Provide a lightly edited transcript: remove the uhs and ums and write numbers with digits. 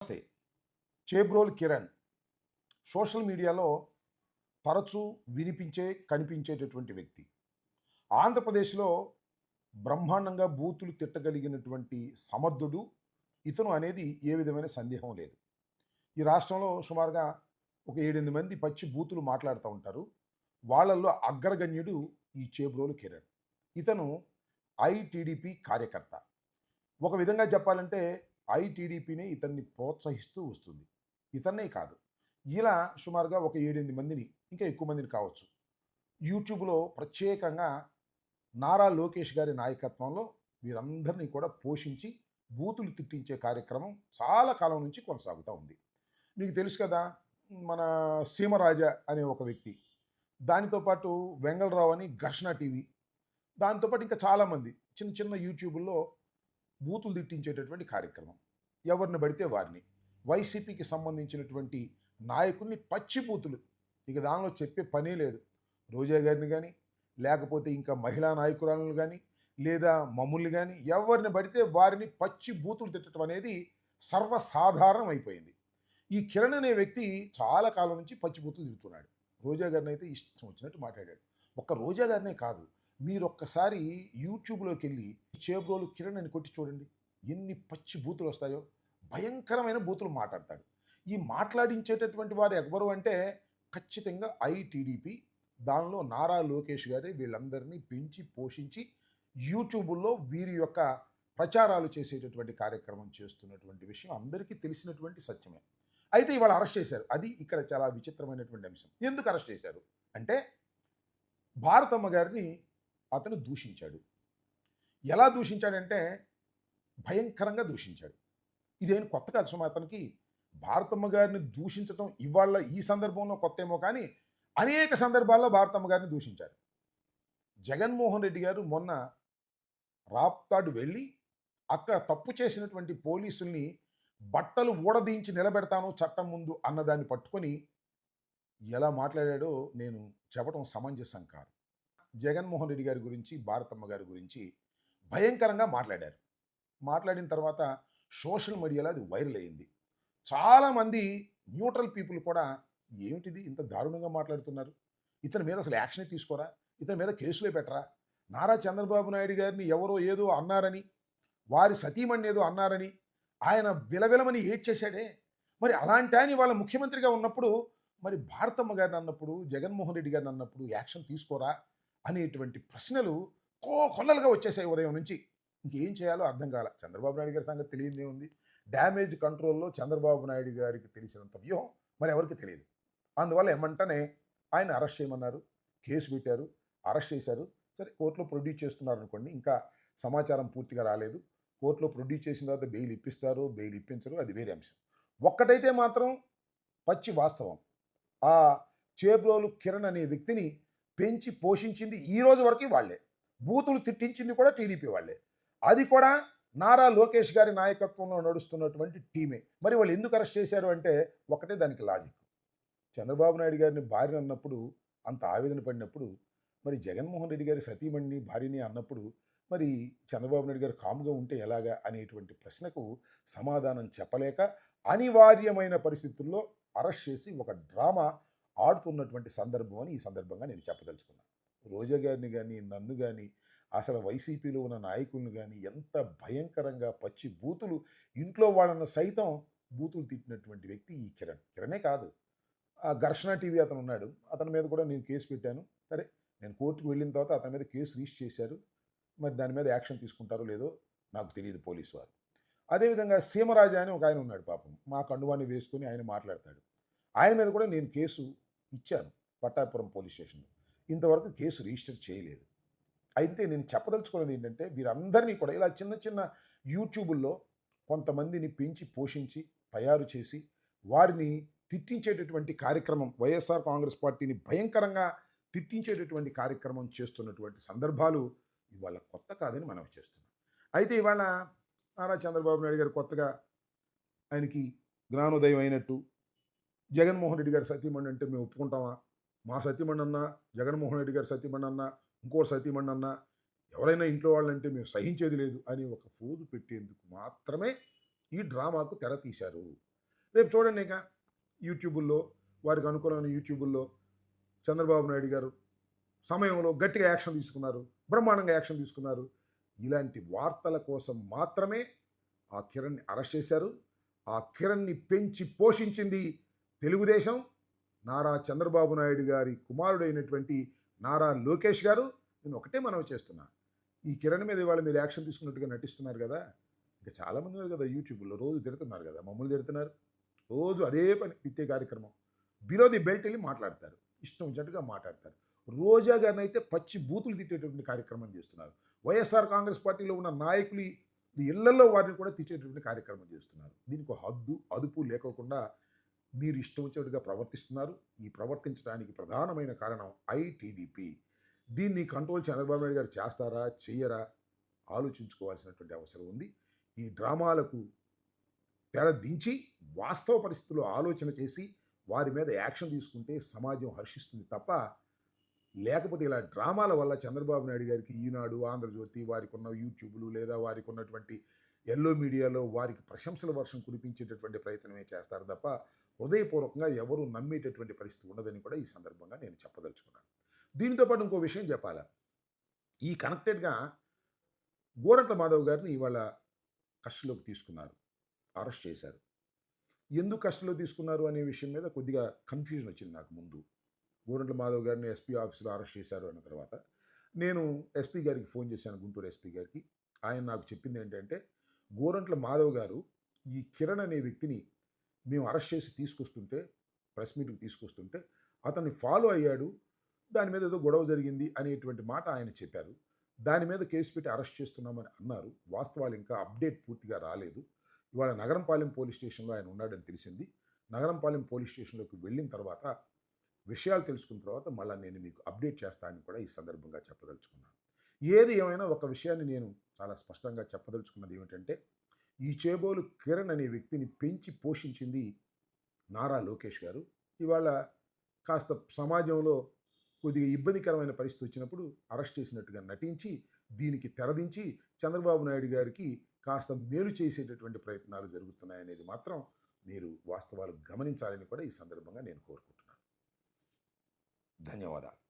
నమస్తే. చేబ్రోలు కిరణ్ సోషల్ మీడియాలో తరచూ కనిపించేటటువంటి వ్యక్తి. ఆంధ్రప్రదేశ్‌లో బ్రహ్మాండంగా బూతులు తిట్టగలిగినటువంటి సమర్థుడు ఇతను అనేది ఏ విధమైన సందేహం లేదు. ఈ రాష్ట్రంలో సుమారుగా ఒక 7, 8 మంది పచ్చి బూతులు మాట్లాడుతూ ఉంటారు. వాళ్ళల్లో అగ్రగణ్యుడు ఈ చేబ్రోలు కిరణ్. ఇతను ఐటీడీపీ కార్యకర్త. ఒక విధంగా చెప్పాలంటే ఐటీడీపీనే ఇతన్ని ప్రోత్సహిస్తూ వస్తుంది. ఇతన్నే కాదు. ఇలా సుమారుగా ఒక 7, 8 మందిని, ఇంకా ఎక్కువ మందిని కావచ్చు. యూట్యూబ్‌లో ప్రత్యేకంగా నారా లోకేష్ గారి నాయకత్వంలో వీరందరినీ కూడా పోషించి బూతులు తిట్టించే కార్యక్రమం చాలా కాలం నుంచి కొనసాగుతా ఉంది. మీకు తెలుసు కదా! మన సీమరాజ అనే ఒక వ్యక్తి. దానితో పాటు వెంగళరావు అని ఘర్షణ టీవీ. దాంతో పాటు ఇంకా చాలామంది చిన్న చిన్న యూట్యూబుల్లో బూతులు తిట్టించేటటువంటి కార్యక్రమం. ఎవరిని పడితే వారిని. వైసీపీకి సంబంధించినటువంటి నాయకుడిని పచ్చి బూతులు. ఇక దానిలో చెప్పే పనే లేదు. రోజా గారిని గానీ, లేకపోతే ఇంకా మహిళా నాయకురాలను గానీ, లేదా మమ్ముల్ని గానీ, ఎవరిని పడితే వారిని పచ్చి బూతులు తిట్టడం అనేది సర్వసాధారణం అయిపోయింది. ఈ కిరణ్ అనే వ్యక్తి చాలా కాలం నుంచి పచ్చి బూతులు తిడుతున్నాడు. రోజా గారినైతే ఇష్టం వచ్చినట్టు మాట్లాడాడు. ఒక్క రోజా గారినే కాదు, మీరొక్కసారి యూట్యూబ్‌లోకెళ్ళి చేబ్రోలు కిరణ్ అని కొట్టి చూడండి. ఎన్ని పచ్చి బూతులు వస్తాయో. భయంకరమైన బూతులు మాట్లాడతాడు. ఈ మాట్లాడించేటటువంటి వారు ఎవ్వరు అంటే ఖచ్చితంగా ఐటీడీపీ. దానిలో నారా లోకేష్ గారే వీళ్ళందరినీ పెంచి, పోషించి యూట్యూబుల్లో వీరి యొక్క ప్రచారాలు చేసేటటువంటి కార్యక్రమం చేస్తున్నటువంటి విషయం అందరికీ తెలిసినటువంటి సత్యమే. అయితే ఇవాళ అరెస్ట్ చేశారు. అది ఇక్కడ చాలా విచిత్రమైనటువంటి అంశం. ఎందుకు అరెస్ట్ చేశారు అంటే భారతమ్మ గారిని అతను దూషించాడు. ఎలా దూషించాడంటే భయంకరంగా దూషించాడు. ఇదేం కొత్త కాదు సుమా అతనికి. భారతమ్మ గారిని దూషించటం ఇవాళ ఈ సందర్భంలో కొత్తేమో కానీ అనేక సందర్భాల్లో భారతమ్మ గారిని దూషించారు. జగన్మోహన్ రెడ్డి గారు మొన్న రాప్తాడు వెళ్ళి అక్కడ తప్పు చేసినటువంటి పోలీసుల్ని బట్టలు ఊడదీంచి నిలబెడతాను చట్టం ముందు అన్నదాన్ని పట్టుకొని ఎలా మాట్లాడాడో నేను చెప్పడం సమంజసం కాదు. జగన్మోహన్ రెడ్డి గారి గురించి, భారతమ్మ గారి గురించి భయంకరంగా మాట్లాడారు. మాట్లాడిన తర్వాత సోషల్ మీడియాలో అది వైరల్ అయింది. చాలామంది న్యూట్రల్ పీపుల్ కూడా ఏమిటిది ఇంత దారుణంగా మాట్లాడుతున్నారు? ఇతని మీద అసలు యాక్షనే తీసుకోరా? ఇతని మీద కేసులే పెట్టరా? నారా చంద్రబాబు నాయుడు గారిని ఎవరో ఏదో అన్నారని, వారి సతీమణి ఏదో అన్నారని ఆయన విలవిలమని ఏడ్చేశాడే. మరి అలాంటి ఆయన ఇవాళ ముఖ్యమంత్రిగా ఉన్నప్పుడు మరి భారతమ్మ గారిని అన్నప్పుడు, జగన్మోహన్ రెడ్డి గారిని అన్నప్పుడు యాక్షన్ తీసుకోరా? అనేటువంటి ప్రశ్నలు కోకొల్లలుగా వచ్చేసాయి ఉదయం నుంచి. ఇంకేం చేయాలో అర్థం కాల. చంద్రబాబు నాయుడు గారి సంగతి తెలియనిదేముంది. డ్యామేజ్ కంట్రోల్‌లో చంద్రబాబు నాయుడు గారికి తెలిసినంత వ్యూహం మరి ఎవరికీ తెలీదు. అందువల్ల ఎమ్మంటనే ఆయన్ని అరెస్ట్ చేయమన్నారు. కేసు పెట్టారు. అరెస్ట్ చేశారు. సరే కోర్టులో ప్రొడ్యూస్ చేస్తున్నారనుకోండి. ఇంకా సమాచారం పూర్తిగా రాలేదు. కోర్టులో ప్రొడ్యూస్ చేసిన తర్వాత బెయిల్ ఇప్పిస్తారో, బెయిల్ ఇప్పించరో అది వేరే అంశం. ఒక్కటైతే మాత్రం పచ్చి వాస్తవం. ఆ చేబ్రోలు కిరణ్ అనే వ్యక్తిని పెంచి పోషించింది ఈ రోజు వరకు వాళ్ళే. బూతులు తిట్టించింది కూడా టీడీపీ వాళ్ళే. అది కూడా నారా లోకేష్ గారి నాయకత్వంలో నడుస్తున్నటువంటి టీమే. మరి వాళ్ళు ఎందుకు అరెస్ట్ చేశారు అంటే ఒకటే దానికి లాజిక్. చంద్రబాబు నాయుడు గారిని భార్య అన్నప్పుడు అంత ఆవేదన పడినప్పుడు, మరి జగన్మోహన్ రెడ్డి గారి సతీమణిని, భార్యని అన్నప్పుడు మరి చంద్రబాబు నాయుడు గారు కామ్‌గా ఉంటే ఎలాగా అనేటువంటి ప్రశ్నకు సమాధానం చెప్పలేక అనివార్యమైన పరిస్థితుల్లో అరెస్ట్ చేసి ఒక డ్రామా ఆడుతున్నటువంటి సందర్భం అని ఈ సందర్భంగా నేను చెప్పదలుచుకున్నాను. రోజా గారిని గాని, నన్ను గాని, అసలు వైసీపీలో ఉన్న నాయకుల్ని గాని ఎంత భయంకరంగా పచ్చి బూతులు ఇంట్లో వాళ్ళని సైతం బూతులు తిట్టినటువంటి వ్యక్తి ఈ కిరణ్. కిరణే కాదు. ఆ ఘర్షణ టీవీ అతను ఉన్నాడు. అతని మీద కూడా నేను కేసు పెట్టాను. సరే నేను కోర్టుకి వెళ్ళిన తర్వాత అతని మీద కేసు రిజిస్టర్ చేశారు. మరి దాని మీద యాక్షన్ తీసుకుంటారో లేదో నాకు తెలీదు పోలీసు వారు. అదేవిధంగా సీమరాజ అని ఒక ఆయన ఉన్నాడు పాపం. మా కండువాని వేసుకొని ఆయన మాట్లాడతాడు. ఆయన మీద కూడా నేను కేసు ఇచ్చాను పట్టాపురం పోలీస్ స్టేషన్‌లో. ఇంతవరకు కేసు రిజిస్టర్ చేయలేదు. అయితే నేను చెప్పదలుచుకున్నది ఏంటంటే వీరందరినీ కూడా ఇలా చిన్న చిన్న యూట్యూబుల్లో కొంతమందిని పెంచి పోషించి తయారు చేసి వారిని తిట్టించేటటువంటి కార్యక్రమం వైఎస్ఆర్ కాంగ్రెస్ పార్టీని భయంకరంగా తిట్టించేటటువంటి కార్యక్రమం చేస్తున్నటువంటి సందర్భాలు ఇవాళ కొత్త కాదని మనవి చేస్తున్నాం. అయితే ఇవాళ నారా చంద్రబాబు నాయుడు గారు కొత్తగా ఆయనకి జ్ఞానోదయం అయినట్టు జగన్మోహన్ రెడ్డి గారి సతీమణి అంటే మేము ఒప్పుకుంటామా? మా సతీమణి అన్నా, జగన్మోహన్ రెడ్డి గారి సతీమణి అన్నా, ఇంకో సతీమణి అన్నా ఎవరైనా ఇంట్లో వాళ్ళంటే మేము సహించేది లేదు అని ఒక ఫోజు పెట్టేందుకు మాత్రమే ఈ డ్రామాకు తెర తీశారు. రేపు చూడండి ఇక యూట్యూబుల్లో, వారికి అనుకూలమైన యూట్యూబుల్లో చంద్రబాబు నాయుడు గారు సమయంలో గట్టిగా యాక్షన్ తీసుకున్నారు, బ్రహ్మాండంగా యాక్షన్ తీసుకున్నారు. ఇలాంటి వార్తల కోసం మాత్రమే ఆ కిరణ్‌ని అరెస్ట్ చేశారు. ఆ కిరణ్‌ని పెంచి పోషించింది తెలుగుదేశం, నారా చంద్రబాబు నాయుడు గారి కుమారుడైనటువంటి నారా లోకేష్ గారు. నేను ఒకటే మనవి చేస్తున్నా. ఈ కిరణ్ మీద ఇవాళ మీరు యాక్షన్ తీసుకున్నట్టుగా నటిస్తున్నారు కదా! ఇంకా చాలామంది ఉన్నారు కదా యూట్యూబ్‌లో రోజు తిడుతున్నారు కదా! మమ్మల్ని తిడుతున్నారు. రోజు అదే పని తిట్టే కార్యక్రమం. బిలో ది బెల్ట్ ఎళ్లి మాట్లాడతారు. ఇష్టం వచ్చినట్టుగా మాట్లాడతారు. రోజా గారినైతే పచ్చి బూతులు తిట్టేటువంటి కార్యక్రమం చేస్తున్నారు. వైఎస్ఆర్ కాంగ్రెస్ పార్టీలో ఉన్న నాయకులు ఇళ్లల్లో వారిని కూడా తిట్టేటువంటి కార్యక్రమం చేస్తున్నారు. దీనికి ఒక హద్దు, అదుపు లేకోకుండా మీరు ఇష్టం వచ్చినట్టుగా ప్రవర్తిస్తున్నారు. ఈ ప్రవర్తించడానికి ప్రధానమైన కారణం ఐటీడీపీ. దీన్ని కంట్రోల్ చంద్రబాబు నాయుడు గారు చేస్తారా? చెయ్యరా? ఆలోచించుకోవాల్సినటువంటి అవసరం ఉంది. ఈ డ్రామాలకు తెర దించి వాస్తవ పరిస్థితుల్లో ఆలోచన చేసి వారి మీద యాక్షన్ తీసుకుంటే సమాజం హర్షిస్తుంది తప్ప, లేకపోతే ఇలా డ్రామాల వల్ల చంద్రబాబు నాయుడు గారికి ఈనాడు, ఆంధ్రజ్యోతి, వారికి ఉన్న యూట్యూబ్‌లు లేదా వారికి ఉన్నటువంటి యెల్లో మీడియాలో వారికి ప్రశంసల వర్షం కురిపించేటటువంటి ప్రయత్నమే చేస్తారు తప్ప, హృదయపూర్వకంగా ఎవరు నమ్మేటటువంటి పరిస్థితి ఉండదని కూడా ఈ సందర్భంగా నేను చెప్పదలుచుకున్నాను. దీనితో పాటు ఇంకో విషయం చెప్పాలా. ఈ కనెక్టెడ్‌గా గోరంట్ల మాధవ్ గారిని ఇవాళ కస్టడీలోకి తీసుకున్నారు. అరెస్ట్ చేశారు. ఎందుకు కస్టడీలో తీసుకున్నారు అనే విషయం మీద కొద్దిగా కన్‌ఫ్యూజన్ వచ్చింది నాకు ముందు. గోరంట్ల మాధవ్ గారిని ఎస్పీ ఆఫీస్‌లో అరెస్ట్ చేశారు అన్న తర్వాత, నేను ఎస్పీ గారికి ఫోన్ చేశాను, గుంటూరు ఎస్పీ గారికి. ఆయన నాకు చెప్పింది ఏంటంటే, గోరంట్ల మాధవ్ గారు ఈ కిరణ్ అనే వ్యక్తిని మేము అరెస్ట్ చేసి తీసుకొస్తుంటే, ప్రెస్ మీట్‌కి తీసుకొస్తుంటే, అతన్ని ఫాలో అయ్యాడు. దాని మీద ఏదో గొడవ జరిగింది అనేటువంటి మాట ఆయన చెప్పారు. దాని మీద కేసు పెట్టి అరెస్ట్ చేస్తున్నామని అన్నారు. వాస్తవాలు ఇంకా అప్డేట్ పూర్తిగా రాలేదు. ఇవాళ నగరంపాలెం పోలీస్ స్టేషన్‌లో ఆయన ఉన్నాడని తెలిసింది. నగరంపాలెం పోలీస్ స్టేషన్‌లోకి వెళ్ళిన తర్వాత విషయాలు తెలుసుకున్న తర్వాత మళ్ళా నేను మీకు అప్డేట్ చేస్తా అని కూడా ఈ సందర్భంగా చెప్పదలుచుకున్నాను. ఏది ఏమైనా ఒక విషయాన్ని నేను చాలా స్పష్టంగా చెప్పదలుచుకున్నది ఏమిటంటే, ఈ చేబోలు కిరణ్ అనే వ్యక్తిని పెంచి పోషించింది నారా లోకేష్ గారు. ఇవాళ కాస్త సమాజంలో కొద్దిగా ఇబ్బందికరమైన పరిస్థితి వచ్చినప్పుడు అరెస్ట్ చేసినట్టుగా నటించి, దీనికి తెరదించి చంద్రబాబు నాయుడు గారికి కాస్త మేలు చేసేటటువంటి ప్రయత్నాలు జరుగుతున్నాయనేది మాత్రం మీరు వాస్తవాలు గమనించాలని కూడా ఈ సందర్భంగా నేను కోరుకుంటున్నాను. ధన్యవాదాలు.